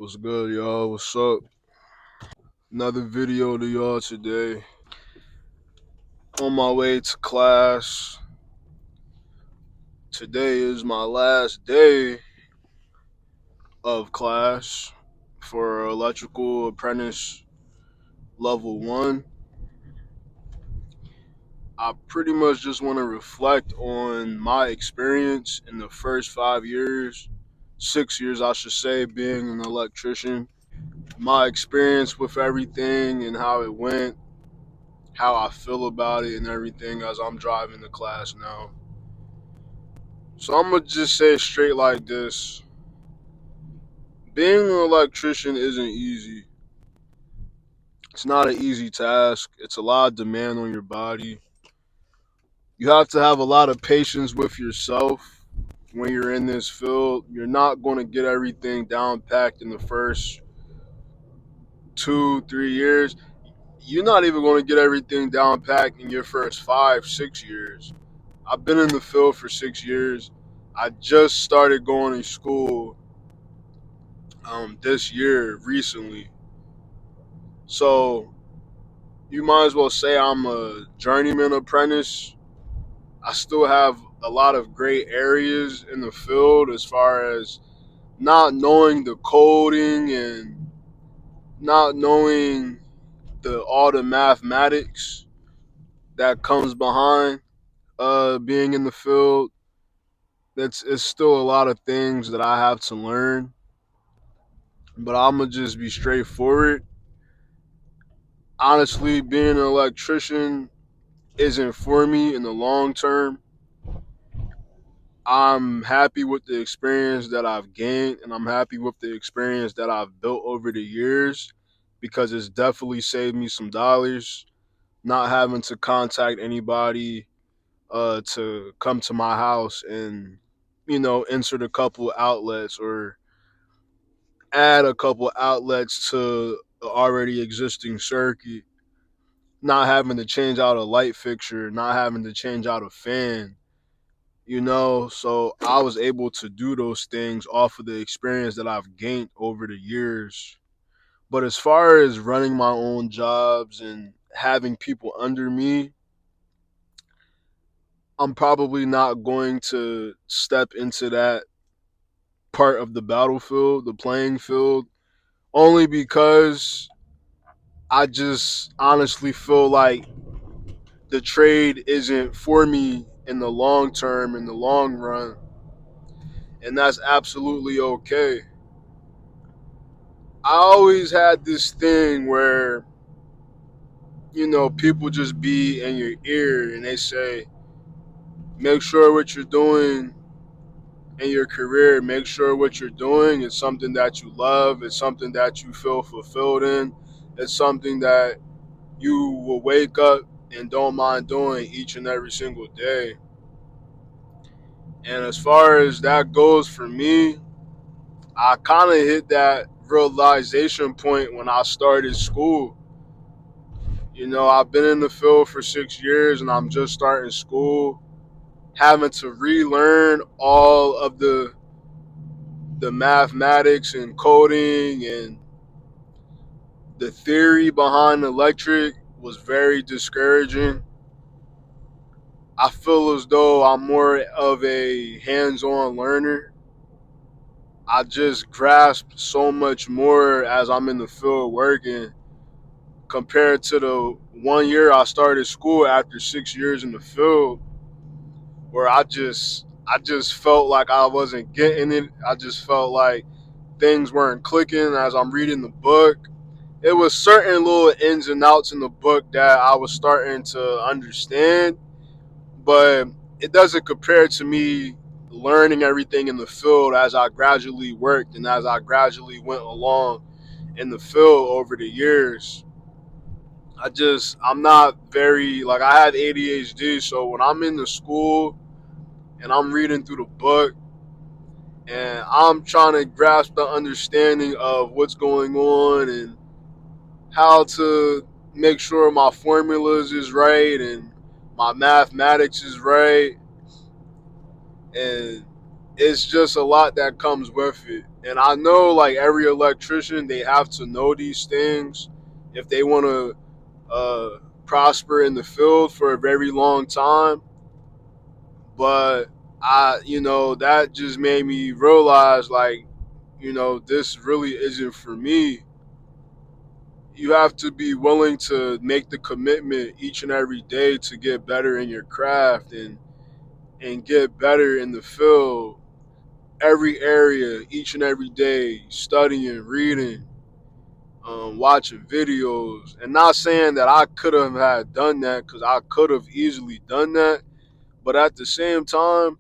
What's good, y'all? What's up? Another video to y'all today. On my way to class. Today is my last day of class for electrical apprentice level 1. I pretty much just want to reflect on my experience in the first 5 years, 6 years, I should say, being an electrician. My experience with everything and how it went, how I feel about it and everything as I'm driving to class now. So I'm gonna just say it straight like this. Being an electrician isn't easy. It's not an easy task. It's a lot of demand on your body. You have to have a lot of patience with yourself when you're in this field. You're not going to get everything down packed in the first 2, 3 years. You're not even going to get everything down packed in your first 5, 6 years. I've been in the field for 6 years. I just started going to school this year recently. So you might as well say I'm a journeyman apprentice. I still have a lot of gray areas in the field as far as not knowing the coding and not knowing all the mathematics that comes behind being in the field. It's still a lot of things that I have to learn, but I'm gonna just be straightforward. Honestly, being an electrician isn't for me in the long term. I'm happy with the experience that I've gained, and I'm happy with the experience that I've built over the years because it's definitely saved me some dollars not having to contact anybody to come to my house and insert a couple outlets or add a couple outlets to the already existing circuit, not having to change out a light fixture, not having to change out a fan. So I was able to do those things off of the experience that I've gained over the years. But as far as running my own jobs and having people under me, I'm probably not going to step into that part of the battlefield, the playing field, only because I just honestly feel like the trade isn't for me in the long term, in the long run, and that's absolutely okay. I always had this thing where, people just be in your ear and they say, make sure what you're doing in your career, make sure what you're doing is something that you love, it's something that you feel fulfilled in, it's something that you will wake up and don't mind doing each and every single day. And as far as that goes for me, I kind of hit that realization point when I started school. I've been in the field for 6 years and I'm just starting school, having to relearn all of the mathematics and coding and the theory behind electric was very discouraging. I feel as though I'm more of a hands-on learner. I just grasp so much more as I'm in the field working compared to the 1 year I started school after 6 years in the field, where I just felt like I wasn't getting it. I just felt like things weren't clicking as I'm reading the book. It was certain little ins and outs in the book that I was starting to understand, but it doesn't compare to me learning everything in the field as I gradually worked and as I gradually went along in the field over the years. I'm not very, like, I have ADHD, so when I'm in the school and I'm reading through the book and I'm trying to grasp the understanding of what's going on and how to make sure my formulas is right and my mathematics is right, and it's just a lot that comes with it. And I know like every electrician, they have to know these things if they want to prosper in the field for a very long time. But that just made me realize like, this really isn't for me. You have to be willing to make the commitment each and every day to get better in your craft and get better in the field, every area, each and every day, studying, reading, watching videos. And not saying that I could have had done that, because I could have easily done that, but at the same time,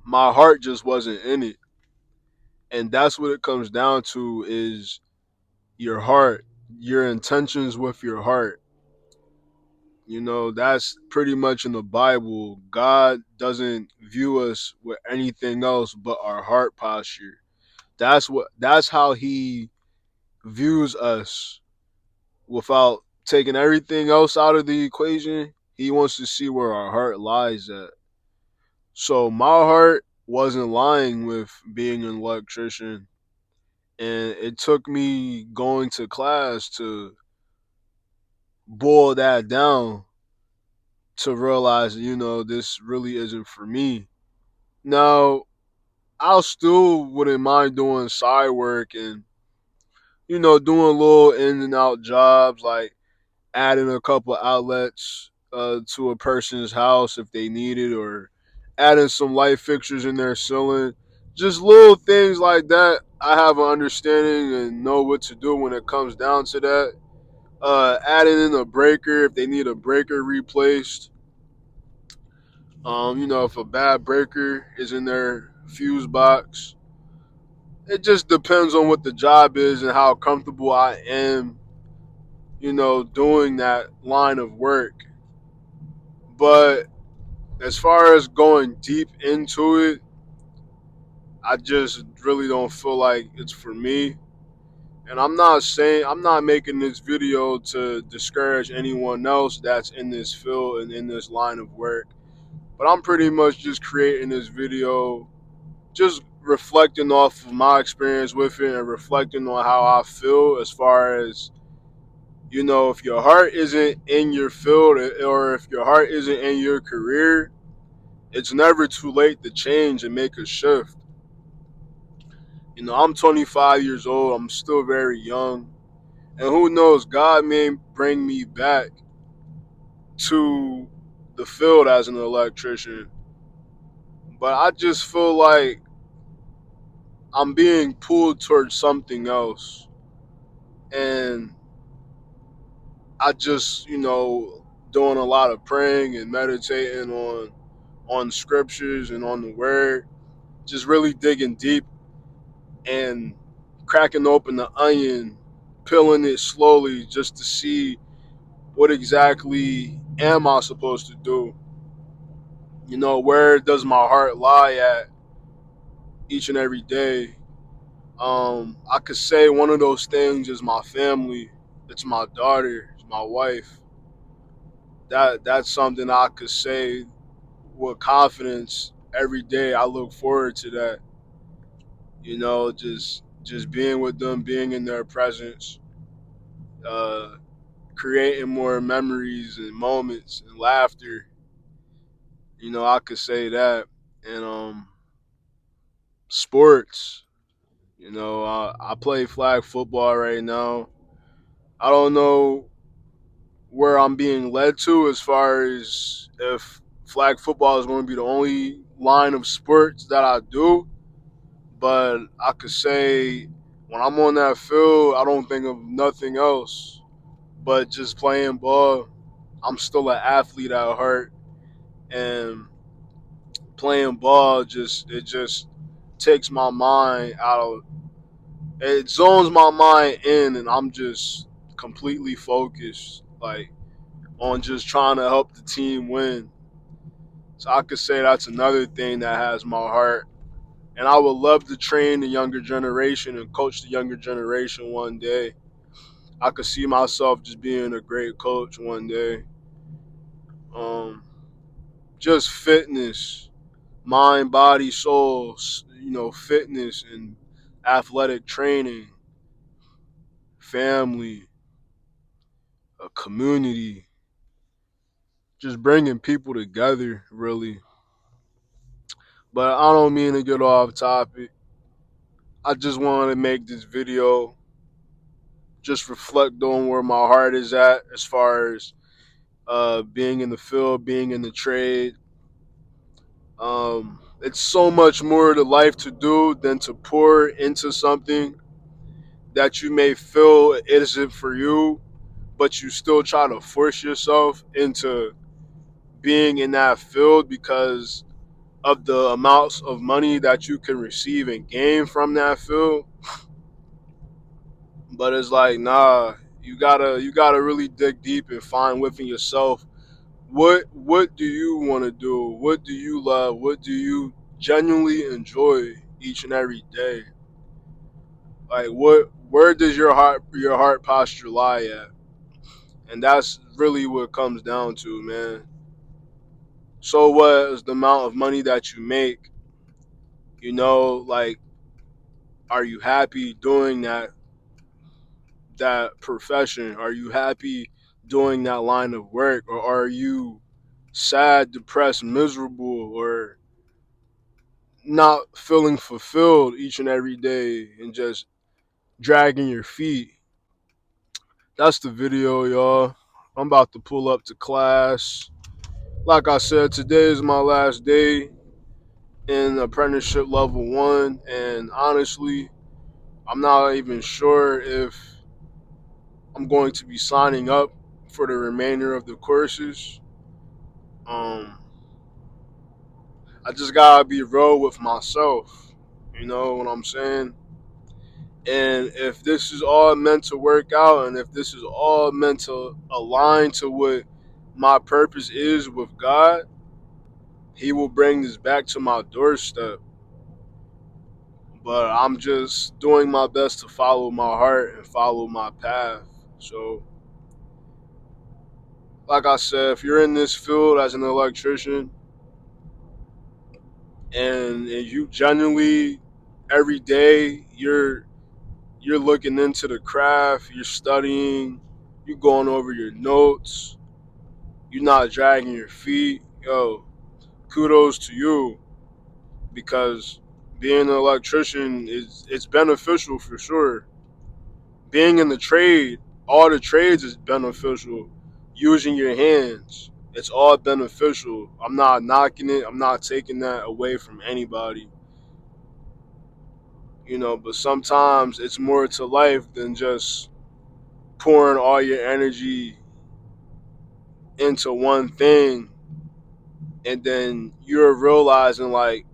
my heart just wasn't in it. And that's what it comes down to, is your heart, your intentions with your heart. That's pretty much in the Bible. God doesn't view us with anything else but our heart posture. That's how he views us. Without taking everything else out of the equation, he wants to see where our heart lies at. So my heart wasn't lying with being an electrician, and it took me going to class to boil that down, to realize, this really isn't for me. Now, I still wouldn't mind doing side work and, doing little in and out jobs, like adding a couple outlets to a person's house if they need it, or adding some light fixtures in their ceiling. Just little things like that. I have an understanding and know what to do when it comes down to that. Adding in a breaker if they need a breaker replaced. If a bad breaker is in their fuse box. It just depends on what the job is and how comfortable I am, doing that line of work. But as far as going deep into it, I just really don't feel like it's for me. And I'm not making this video to discourage anyone else that's in this field and in this line of work. But I'm pretty much just creating this video, just reflecting off of my experience with it and reflecting on how I feel, as far as, if your heart isn't in your field, or if your heart isn't in your career, it's never too late to change and make a shift. I'm 25 years old. I'm still very young. And who knows, God may bring me back to the field as an electrician. But I just feel like I'm being pulled towards something else. And I just, doing a lot of praying and meditating on scriptures and on the word, just really digging deep and cracking open the onion, peeling it slowly just to see what exactly am I supposed to do? Where does my heart lie at each and every day? I could say one of those things is my family. It's my daughter, it's my wife. That's something I could say with confidence every day. I look forward to that. Just being with them, being in their presence, uh, creating more memories and moments and laughter. I could say that. And sports. I play flag football right now. I don't know where I'm being led to, as far as if flag football is going to be the only line of sports that I do. But I could say when I'm on that field, I don't think of nothing else but just playing ball. I'm still an athlete at heart, and playing ball just takes my mind out of it, zones my mind in, and I'm just completely focused, like, on just trying to help the team win. So I could say that's another thing that has my heart. And I would love to train the younger generation and coach the younger generation one day. I could see myself just being a great coach one day. Um, just fitness. mind, body, soul, fitness and athletic training, family, a community, just bringing people together, really. But I don't mean to get off topic. I just wanted to make this video, just reflect on where my heart is at as far as being in the field, being in the trade. It's so much more to life to do than to pour into something that you may feel isn't for you, but you still try to force yourself into being in that field because of the amounts of money that you can receive and gain from that field. But it's like, nah, you gotta really dig deep and find within yourself what do you want to do? What do you love? What do you genuinely enjoy each and every day? Like where does your heart posture lie at? And that's really what it comes down to, man. So what is the amount of money that you make? Like, are you happy doing that profession? Are you happy doing that line of work? Or are you sad, depressed, miserable, or not feeling fulfilled each and every day and just dragging your feet? That's the video, y'all. I'm about to pull up to class. Like I said, today is my last day in apprenticeship level 1, and honestly, I'm not even sure if I'm going to be signing up for the remainder of the courses. Um, I just gotta be real with myself. You know what I'm saying? And if this is all meant to work out, and if this is all meant to align to what my purpose is with God, He will bring this back to my doorstep. But I'm just doing my best to follow my heart and follow my path. So, like I said, if you're in this field as an electrician and you genuinely every day you're looking into the craft, you're studying, you're going over your notes, you're not dragging your feet, yo, kudos to you, because being an electrician is it's beneficial for sure. Being in the trade, all the trades is beneficial. Using your hands, it's all beneficial. I'm not knocking it. I'm not taking that away from anybody. But sometimes it's more to life than just pouring all your energy into one thing and then you're realizing, like,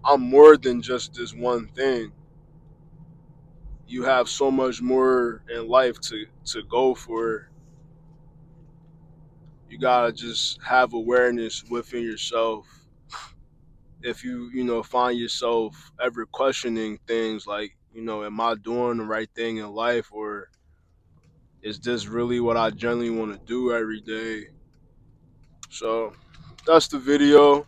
I'm more than just this one thing. You have so much more in life to go for. You gotta just have awareness within yourself. If you find yourself ever questioning things like, am I doing the right thing in life, or is this really what I genuinely want to do every day? So that's the video.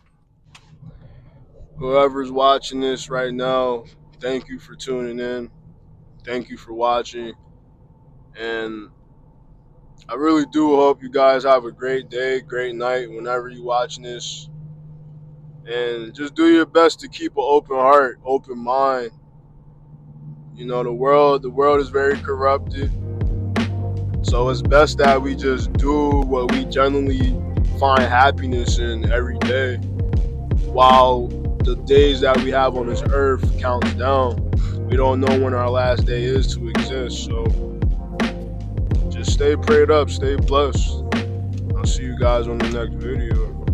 Whoever's watching this right now, thank you for tuning in. Thank you for watching. And I really do hope you guys have a great day, great night whenever you're watching this. And just do your best to keep an open heart, open mind. The world is very corrupted. So it's best that we just do what we genuinely find happiness in every day, while the days that we have on this earth counts down. We don't know when our last day is to exist. So just stay prayed up, stay blessed. I'll see you guys on the next video.